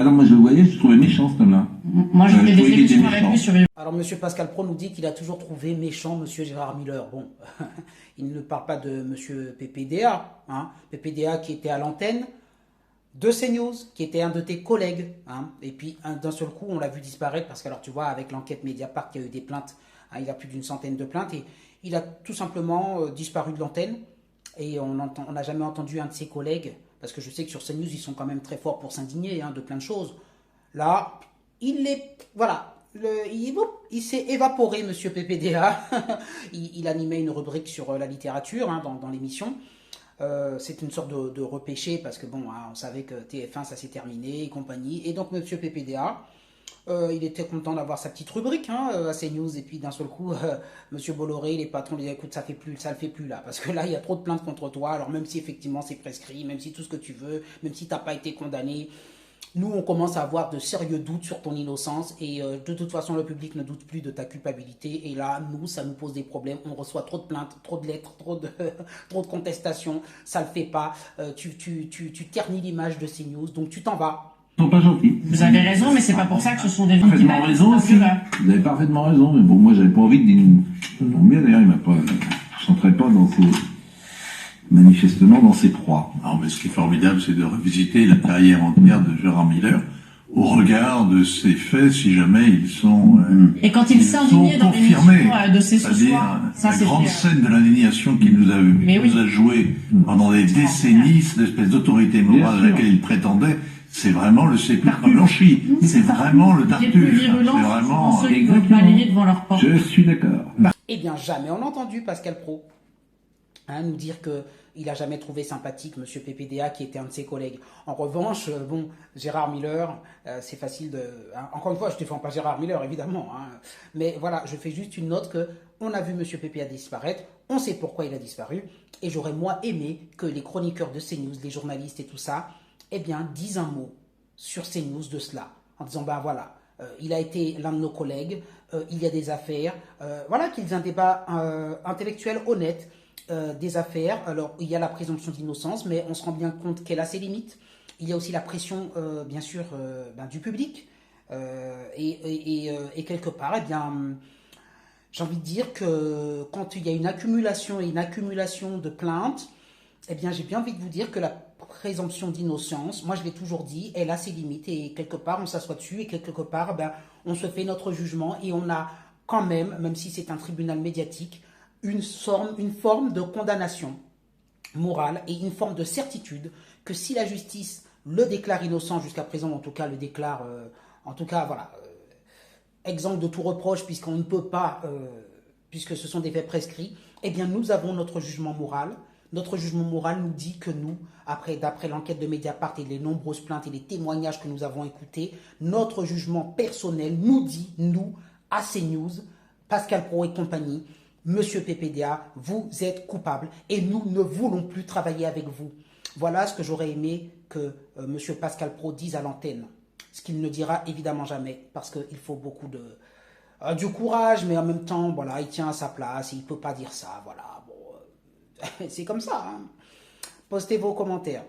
Alors moi je le voyais, je trouvais méchant cet homme-là. Moi j'ai fait des émissions avec lui sur... Alors Monsieur Pascal Praud nous dit qu'il a toujours trouvé méchant Monsieur Gérard Miller. Bon, il ne parle pas de Monsieur PPDA, hein. PPDA qui était à l'antenne de CNews, qui était un de tes collègues, hein. Et puis d'un seul coup on l'a vu disparaître parce que alors tu vois avec l'enquête Mediapart il y a eu des plaintes, hein, il a plus d'une centaine de plaintes et il a tout simplement disparu de l'antenne et on n'a jamais entendu un de ses collègues, parce que je sais que sur CNews ils sont quand même très forts pour s'indigner, hein, de plein de choses. Là, voilà, il s'est évaporé, Monsieur PPDA. il animait une rubrique sur la littérature, hein, dans l'émission. C'est une sorte de repêché parce que bon, hein, on savait que TF1 ça s'est terminé et compagnie. Et donc Monsieur PPDA, il était content d'avoir sa petite rubrique, hein, à CNews. Et puis d'un seul coup, Monsieur Bolloré, les patrons, lui disent écoute, ça le fait plus là, parce que là il y a trop de plaintes contre toi. Alors même si effectivement c'est prescrit, même si tout ce que tu veux, même si t'as pas été condamné. Nous, on commence à avoir de sérieux doutes sur ton innocence et de toute façon, le public ne doute plus de ta culpabilité. Et là, nous, ça nous pose des problèmes. On reçoit trop de plaintes, trop de lettres, trop de contestations. Ça le fait pas. Tu ternis l'image de CNews, donc tu t'en vas. Ils sont pas gentils. Vous avez raison, mais c'est pas pour ça que ce sont des victimes. Parfaitement raison aussi. Vous avez parfaitement raison, mais bon, moi, j'avais pas envie de dire. Bien d'ailleurs, il m'a pas. Je rentrais pas dans ces. Manifestement dans ses proies. Non, mais ce qui est formidable, c'est de revisiter la carrière entière de Gérard Miller au regard de ces faits, si jamais ils sont et quand il s'indignait dans l'émission de ces soirs, la grande scène de l'indignation qu'il nous a joué pendant des décennies, cette espèce d'autorité morale à laquelle il prétendait, c'est vraiment le sépulcre blanchi. C'est vraiment le Tartuffe. C'est vraiment ceux qui veulent balayer devant leur porte. Je suis d'accord. Eh bien, jamais on a entendu Pascal Praud, hein, nous dire que il n'a jamais trouvé sympathique Monsieur PPDA qui était un de ses collègues. En revanche, bon, Gérard Miller, c'est facile de... Hein, encore une fois, je ne défends pas Gérard Miller, évidemment. Hein, mais voilà, je fais juste une note que on a vu Monsieur PPDA disparaître, on sait pourquoi il a disparu, et j'aurais moi aimé que les chroniqueurs de CNews, les journalistes et tout ça, eh bien, disent un mot sur CNews de cela, en disant, ben voilà, il a été l'un de nos collègues, il y a des affaires, voilà, qu'ils aient un débat intellectuel honnête, des affaires. Alors, il y a la présomption d'innocence, mais on se rend bien compte qu'elle a ses limites. Il y a aussi la pression, bien sûr, du public. Et quelque part, eh bien, j'ai envie de dire que quand il y a une accumulation de plaintes, eh bien, j'ai bien envie de vous dire que la présomption d'innocence, moi je l'ai toujours dit, elle a ses limites. Et quelque part, on s'assoit dessus et quelque part, ben, on se fait notre jugement et on a quand même si c'est un tribunal médiatique, une forme de condamnation morale et une forme de certitude que si la justice le déclare innocent, jusqu'à présent en tout cas le déclare, voilà, exempt de tout reproche puisqu'on ne peut pas, puisque ce sont des faits prescrits, eh bien nous avons notre jugement moral. Notre jugement moral nous dit que nous, d'après l'enquête de Mediapart et les nombreuses plaintes et les témoignages que nous avons écoutés, notre jugement personnel nous dit, nous, à CNews, Pascal Praud et compagnie, Monsieur PPDA, vous êtes coupable et nous ne voulons plus travailler avec vous. Voilà ce que j'aurais aimé que Monsieur Pascal Praud dise à l'antenne. Ce qu'il ne dira évidemment jamais, parce qu'il faut beaucoup du courage, mais en même temps, voilà, il tient à sa place, il ne peut pas dire ça, voilà. Bon, c'est comme ça, hein. Postez vos commentaires.